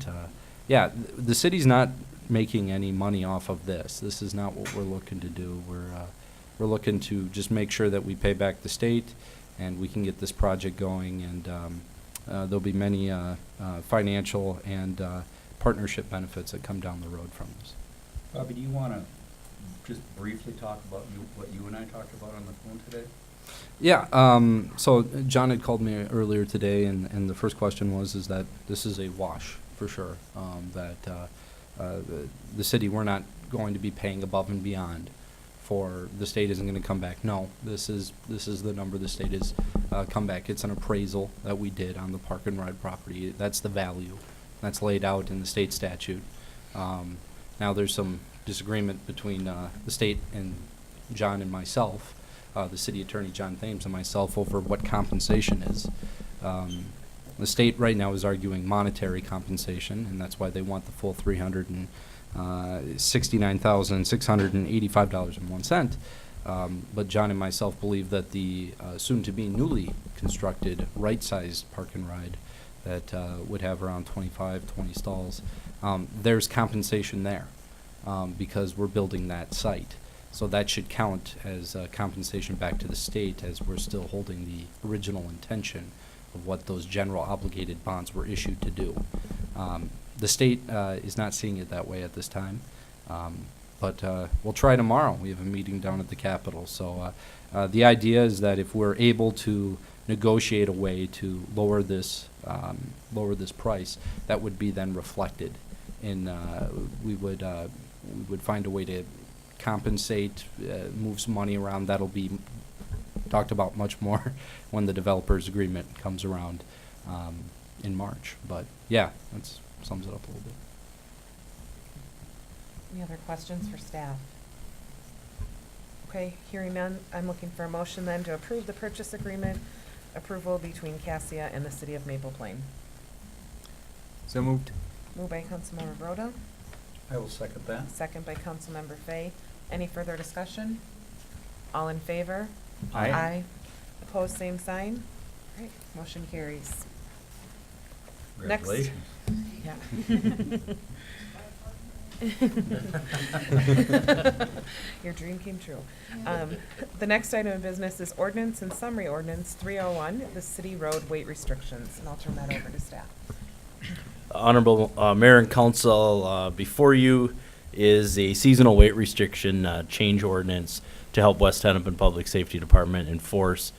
[SPEAKER 6] yeah, the city's not making any money off of this. This is not what we're looking to do. We're we're looking to just make sure that we pay back the state and we can get this project going, and there'll be many financial and partnership benefits that come down the road from this.
[SPEAKER 5] Bobby, do you want to just briefly talk about what you and I talked about on the phone today?
[SPEAKER 6] Yeah, so John had called me earlier today, and the first question is that this is a wash, for sure, that the city, we're not going to be paying above and beyond for the state isn't going to come back. No, this is the number the state has come back. It's an appraisal that we did on the Park and Ride property. That's the value. That's laid out in the state statute. Now there's some disagreement between the state and John and myself, the city attorney John Thames and myself, over what compensation is. The state right now is arguing monetary compensation, and that's why they want the full $369,685.01. But John and myself believe that the soon-to-be newly constructed right-sized Park and Ride that would have around 20 stalls, there's compensation there because we're building that site. So that should count as compensation back to the state, as we're still holding the original intention of what those general obligated bonds were issued to do. The state is not seeing it that way at this time, but we'll try tomorrow. We have a meeting down at the Capitol. So the idea is that if we're able to negotiate a way to lower this price, that would be then reflected in we would find a way to compensate, move some money around. That'll be talked about much more when the developers agreement comes around in March. But yeah, that sums it up a little bit.
[SPEAKER 1] Any other questions for staff? Okay, hearing none, I'm looking for a motion then to approve the purchase agreement approval between Cassia and the city of Maple Plain.
[SPEAKER 4] So moved.
[SPEAKER 1] Moved by Councilmember Broda,
[SPEAKER 5] I will second that.
[SPEAKER 1] second by Councilmember Fay. Any further discussion? All in favor?
[SPEAKER 4] Aye.
[SPEAKER 1] Opposed, same sign. Great, motion carries. Next.
[SPEAKER 5] Congratulations.
[SPEAKER 1] Yeah. Your dream came true. The next item of business is ordinance and summary ordinance 301, the city road weight restrictions, and I'll turn that over to staff.
[SPEAKER 2] Honorable Mayor and Council, before you is a seasonal weight restriction change ordinance to help West Hennepin Public Safety Department enforce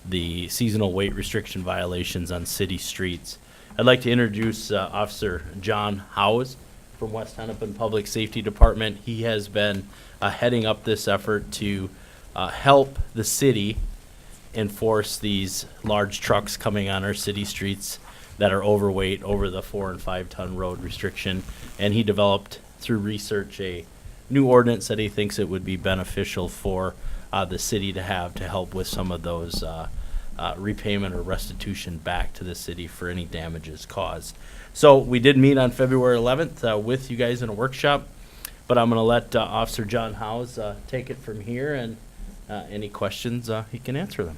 [SPEAKER 2] the seasonal weight restriction violations on city streets. I'd like to introduce Officer John Howes from West Hennepin Public Safety Department. He has been heading up this effort to help the city enforce these large trucks coming on our city streets that are overweight, over the 4 and 5 ton road restriction. And he developed through research a new ordinance that he thinks it would be beneficial for the city to have to help with some of those repayment or restitution back to the city for any damages caused. So we did meet on February 11th with you guys in a workshop, but I'm going to let Officer John Howes take it from here, and any questions, he can answer them.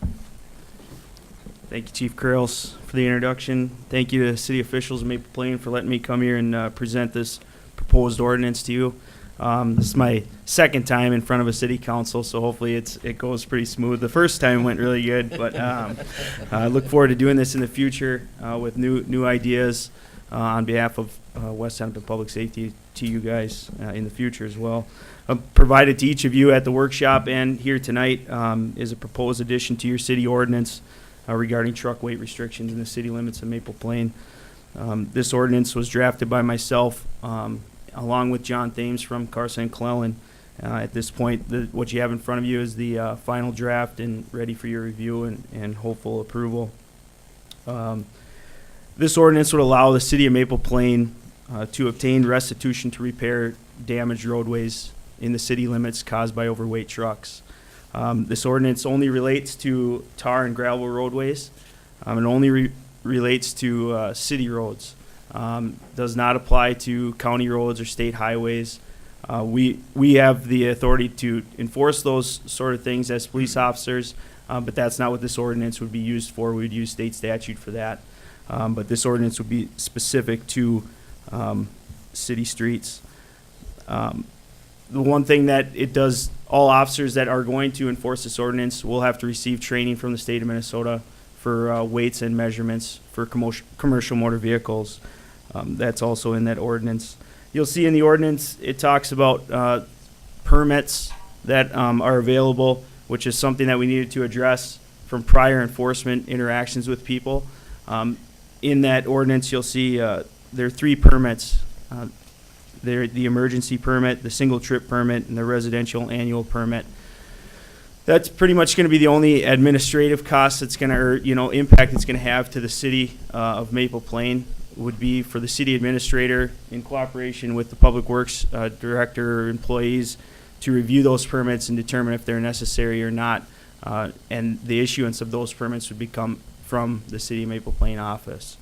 [SPEAKER 12] Thank you, Chief Curls, for the introduction. Thank you to city officials in Maple Plain for letting me come here and present this proposed ordinance to you. This is my second time in front of a city council, so hopefully it goes pretty smooth. The first time went really good, but I look forward to doing this in the future with new ideas on behalf of West Hennepin Public Safety to you guys in the future as well. Provided to each of you at the workshop and here tonight is a proposed addition to your city ordinance regarding truck weight restrictions in the city limits of Maple Plain. This ordinance was drafted by myself along with John Thames from Carson and Cleland. At this point, what you have in front of you is the final draft and ready for your review and hopeful approval. This ordinance would allow the city of Maple Plain to obtain restitution to repair damaged roadways in the city limits caused by overweight trucks. This ordinance only relates to tar and gravel roadways. It only relates to city roads. Does not apply to county roads or state highways. We have the authority to enforce those sort of things as police officers, but that's not what this ordinance would be used for. We would use state statute for that. But this ordinance would be specific to city streets. The one thing that it does all officers that are going to enforce this ordinance will have to receive training from the state of Minnesota for weights and measurements for commercial motor vehicles. That's also in that ordinance. You'll see in the ordinance, it talks about permits that are available, which is something that we needed to address from prior enforcement interactions with people. In that ordinance, you'll see there are 3 permits. They're the emergency permit, the single trip permit, and the residential annual permit. That's pretty much going to be the only administrative cost that's going to, or impact it's going to have to the city of Maple Plain, would be for the city administrator in cooperation with the public works director or employees to review those permits and determine if they're necessary or not. And the issuance of those permits would become from the city of Maple Plain office.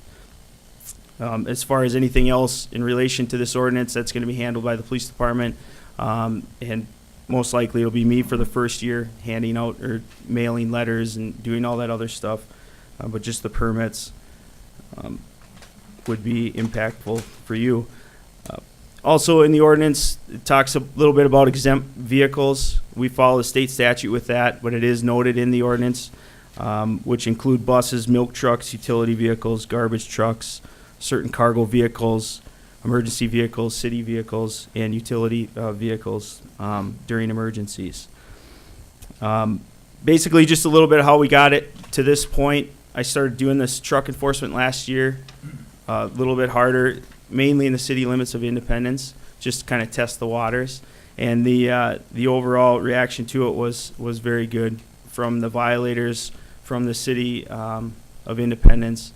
[SPEAKER 12] As far as anything else in relation to this ordinance, that's going to be handled by the police department, and most likely it'll be me for the first year handing out or mailing letters and doing all that other stuff, but just the permits would be impactful for you. Also in the ordinance, it talks a little bit about exempt vehicles. We follow the state statute with that, but it is noted in the ordinance, which include buses, milk trucks, utility vehicles, garbage trucks, certain cargo vehicles, emergency vehicles, city vehicles, and utility vehicles during emergencies. Basically, just a little bit of how we got it to this point. I started doing this truck enforcement last year, a little bit harder, mainly in the city limits of Independence, just to kind of test the waters. And the overall reaction to it was very good from the violators, from the city of Independence.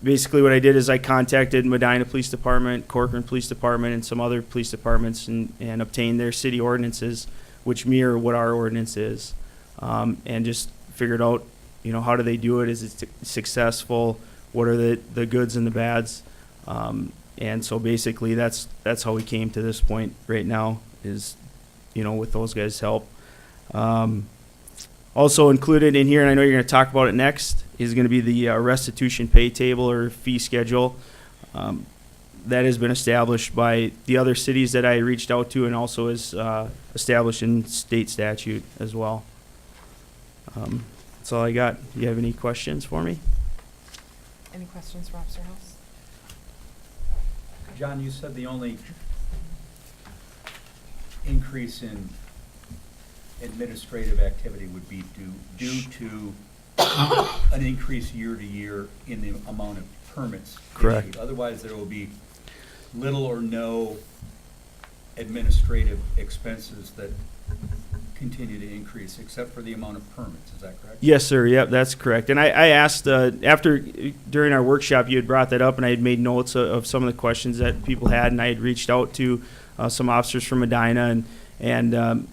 [SPEAKER 12] Basically what I did is I contacted Medina Police Department, Corcoran Police Department, and some other police departments and obtained their city ordinances, which mirror what our ordinance is. And just figured out, how do they do it? Is it successful? What are the goods and the bads? And so basically that's how we came to this point right now is, with those guys' help. Also included in here, and I know you're going to talk about it next, is going to be the restitution pay table or fee schedule. That has been established by the other cities that I reached out to, and also is established in state statute as well. That's all I got. Do you have any questions for me?
[SPEAKER 1] Any questions for Officer House?
[SPEAKER 5] John, you said the only increase in administrative activity would be due to an increase year to year in the amount of permits
[SPEAKER 12] Correct.
[SPEAKER 5] issued. Otherwise, there will be little or no administrative expenses that continue to increase, except for the amount of permits. Is that correct?
[SPEAKER 12] Yes, sir. Yep, that's correct. And I asked during our workshop, you had brought that up, and I had made notes of some of the questions that people had, and I had reached out to some officers from Medina, and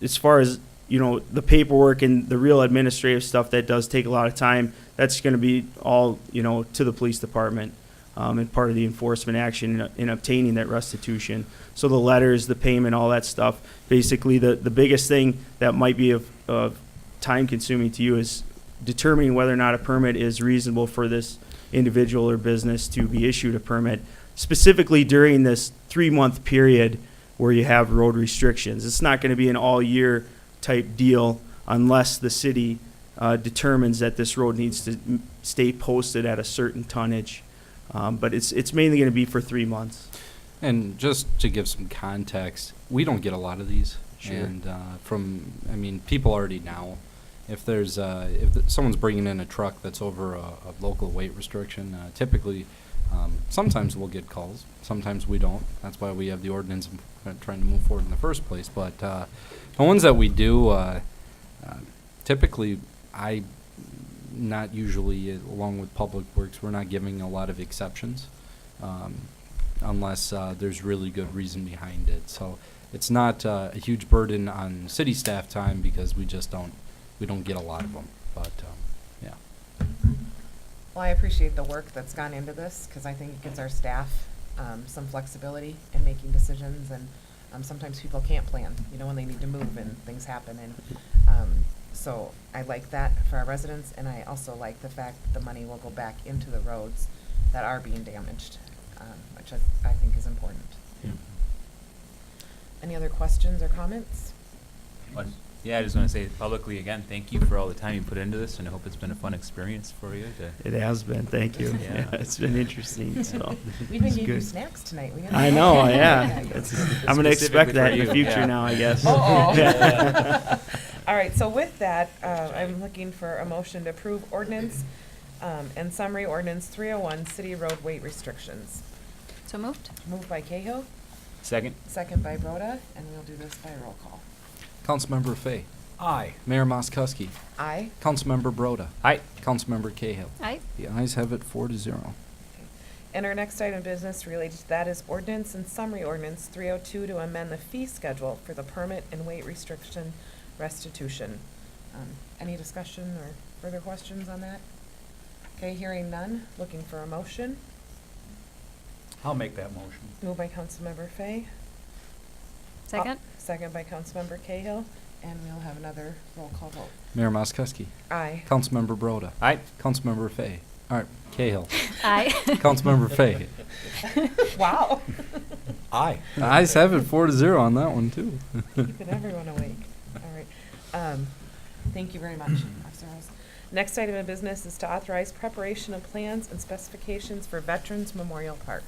[SPEAKER 12] as far as the paperwork and the real administrative stuff that does take a lot of time, that's going to be all to the police department and part of the enforcement action in obtaining that restitution. So the letters, the payment, all that stuff. Basically, the biggest thing that might be of time consuming to you is determining whether or not a permit is reasonable for this individual or business to be issued a permit, specifically during this 3-month period where you have road restrictions. It's not going to be an all-year type deal unless the city determines that this road needs to stay posted at a certain tonnage. But it's mainly going to be for 3 months.
[SPEAKER 6] And just to give some context, we don't get a lot of these.
[SPEAKER 12] Sure.
[SPEAKER 6] And people already know if there's someone's bringing in a truck that's over a local weight restriction, typically sometimes we'll get calls, sometimes we don't. That's why we have the ordinance and trying to move forward in the first place. But the ones that we do, typically not usually, along with Public Works, we're not giving a lot of exceptions unless there's really good reason behind it. So it's not a huge burden on city staff time because we don't get a lot of them. But yeah.
[SPEAKER 1] Well, I appreciate the work that's gone into this because I think it gives our staff some flexibility in making decisions, and sometimes people can't plan, when they need to move and things happen. And so I like that for our residents, and I also like the fact that the money will go back into the roads that are being damaged, which I think is important.
[SPEAKER 12] Yeah.
[SPEAKER 1] Any other questions or comments?
[SPEAKER 4] Yeah, I just want to say publicly again, thank you for all the time you put into this, and I hope it's been a fun experience for you.
[SPEAKER 12] It has been, thank you.
[SPEAKER 4] Yeah.
[SPEAKER 12] Yeah, it's been interesting, so.
[SPEAKER 1] We even
[SPEAKER 12] it's
[SPEAKER 1] gave you
[SPEAKER 12] good.
[SPEAKER 1] snacks tonight. We didn't
[SPEAKER 12] I know, yeah. I'm gonna expect
[SPEAKER 4] Specifically
[SPEAKER 12] that
[SPEAKER 4] for
[SPEAKER 12] in the
[SPEAKER 4] you,
[SPEAKER 12] future
[SPEAKER 4] yeah.
[SPEAKER 12] now, I guess.
[SPEAKER 1] Uh-oh.
[SPEAKER 12] Yeah.
[SPEAKER 1] All right, so with that, I'm looking for a motion to approve ordinance and summary ordinance 301, city road weight restrictions.
[SPEAKER 3] So moved?
[SPEAKER 1] Moved by Cahill,
[SPEAKER 4] Second?
[SPEAKER 1] second by Broda, and we'll do this by roll call.
[SPEAKER 6] Councilmember Fay,
[SPEAKER 5] Aye.
[SPEAKER 6] Mayor Moskowski,
[SPEAKER 1] Aye.
[SPEAKER 6] Councilmember Broda,
[SPEAKER 4] Aye.
[SPEAKER 6] Councilmember Cahill.
[SPEAKER 3] Aye.
[SPEAKER 6] The ayes have it 4-0.
[SPEAKER 1] And our next item of business related to that is ordinance and summary ordinance 302 to amend the fee schedule for the permit and weight restriction restitution. Any discussion or further questions on that? Okay, hearing none, looking for a motion.
[SPEAKER 5] I'll make that motion.
[SPEAKER 1] Moved by Councilmember Fay.
[SPEAKER 3] Second?
[SPEAKER 1] Second by Councilmember Cahill, and we'll have another roll call vote.
[SPEAKER 6] Mayor Moskowski,
[SPEAKER 1] Aye.
[SPEAKER 6] Councilmember Broda,
[SPEAKER 4] Aye.
[SPEAKER 6] Councilmember Fay, Cahill,
[SPEAKER 3] Aye.
[SPEAKER 6] Councilmember Fay.
[SPEAKER 1] Wow.
[SPEAKER 5] Aye.
[SPEAKER 6] The ayes have it 4-0 on that one, too.
[SPEAKER 1] Keeping everyone awake. All right. Thank you very much, Officer Rose. Next item of business is to authorize preparation of plans and specifications for Veterans Memorial Park.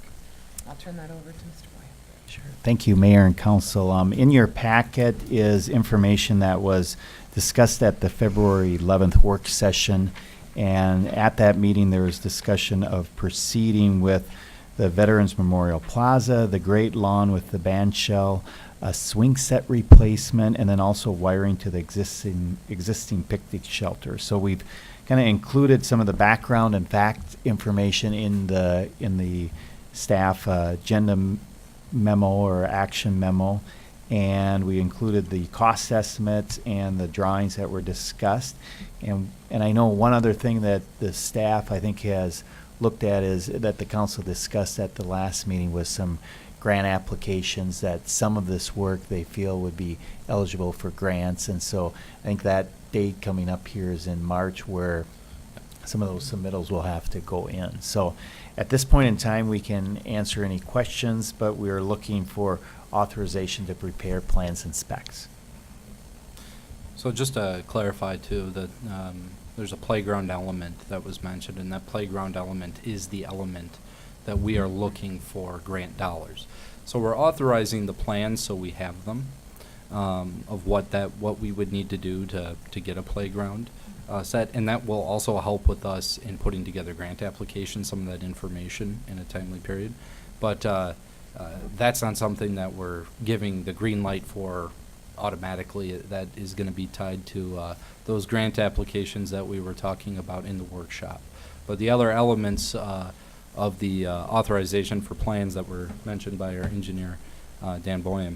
[SPEAKER 1] I'll turn that over to Mr. Boyer.
[SPEAKER 2] Sure. Thank you, Mayor and Council. In your packet is information that was discussed at the February 11th work session. And at that meeting, there was discussion of proceeding with the Veterans Memorial Plaza, the Great Lawn with the band shell, a swing set replacement, and then also wiring to the existing picnic shelter. So we've kind of included some of the background and fact information in the staff agenda memo or action memo, and we included the cost estimates and the drawings that were discussed. And I know one other thing that the staff, I think, has looked at is that the council discussed at the last meeting was some grant applications that some of this work they feel would be eligible for grants. And so I think that date coming up here is in March where some of those submittals will have to go in. So at this point in time, we can answer any questions, but we're looking for authorization to prepare plans and specs.
[SPEAKER 6] So just to clarify too, that there's a playground element that was mentioned, and that playground element is the element that we are looking for grant dollars. So we're authorizing the plans so we have them of what we would need to do to get a playground set, and that will also help with us in putting together grant applications, some of that information in a timely period. But that's not something that we're giving the green light for automatically. That is going to be tied to those grant applications that we were talking about in the workshop. But the other elements of the authorization for plans that were mentioned by our engineer, Dan Boyum,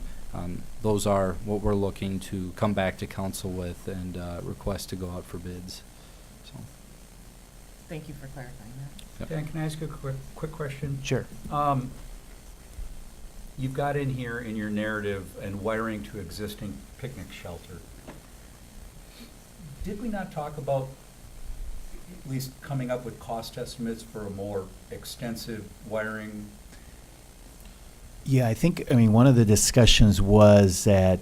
[SPEAKER 6] those are what we're looking to come back to council with and request to go out for bids. So,
[SPEAKER 1] Thank you for clarifying that.
[SPEAKER 6] yep.
[SPEAKER 5] Dan, can I ask you a quick question?
[SPEAKER 2] Sure.
[SPEAKER 5] You've got in here in your narrative and wiring to existing picnic shelter. Did we not talk about at least coming up with cost estimates for a more extensive wiring?
[SPEAKER 2] Yeah, I mean, one of the discussions was that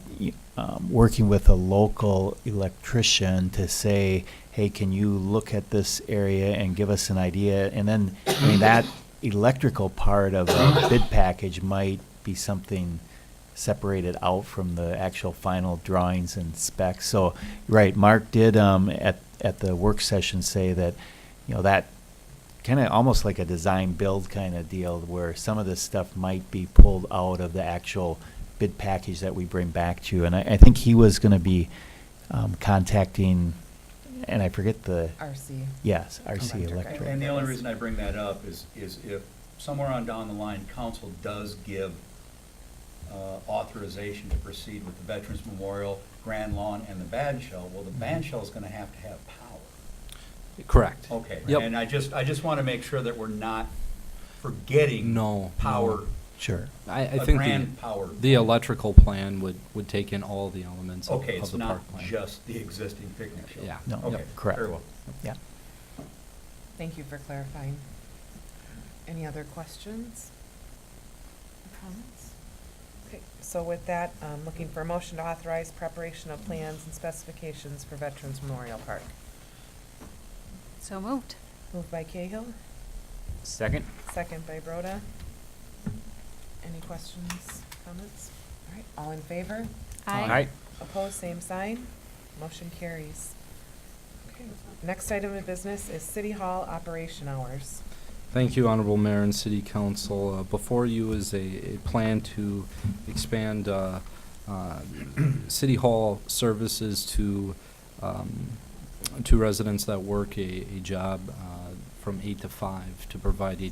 [SPEAKER 2] working with a local electrician to say, hey, can you look at this area and give us an idea? And then, I mean, that electrical part of a bid package might be something separated out from the actual final drawings and specs. So, right, Mark did at the work session say that, that kind of almost like a design build kind of deal where some of this stuff might be pulled out of the actual bid package that we bring back to you. And I think he was going to be contacting, and I forget the,
[SPEAKER 1] RC.
[SPEAKER 2] yes, RC
[SPEAKER 1] Electric.
[SPEAKER 5] And the only reason I bring that up is if somewhere on down the line, council does give authorization to proceed with the Veterans Memorial, Grand Lawn, and the band shell, well, the band shell is going to have power.
[SPEAKER 6] Correct.
[SPEAKER 5] Okay.
[SPEAKER 6] Yep.
[SPEAKER 5] And I just want to make sure that we're not forgetting
[SPEAKER 6] No.
[SPEAKER 5] power,
[SPEAKER 2] sure.
[SPEAKER 6] I
[SPEAKER 5] a
[SPEAKER 6] think
[SPEAKER 5] grand power.
[SPEAKER 6] the electrical plan would take in all the elements of,
[SPEAKER 5] Okay,
[SPEAKER 6] of
[SPEAKER 5] it's
[SPEAKER 6] the
[SPEAKER 5] not
[SPEAKER 6] park plan.
[SPEAKER 5] just the existing picnic shelter.
[SPEAKER 6] Yeah.
[SPEAKER 2] No,
[SPEAKER 5] Okay,
[SPEAKER 2] correct.
[SPEAKER 5] very well.
[SPEAKER 2] Yeah.
[SPEAKER 1] Thank you for clarifying. Any other questions or comments? Okay, so with that, looking for a motion to authorize preparation of plans and specifications for Veterans Memorial Park.
[SPEAKER 3] So moved.
[SPEAKER 1] Moved by Cahill,
[SPEAKER 4] Second?
[SPEAKER 1] second by Broda. Any questions, comments? All right, all in favor?
[SPEAKER 4] Aye.
[SPEAKER 1] Opposed, same sign. Motion carries. Okay, next item of business is City Hall operation hours.
[SPEAKER 6] Thank you, Honorable Mayor and City Council. Before you is a plan to expand City Hall services to residents that work a job from 8 to 5 to provide a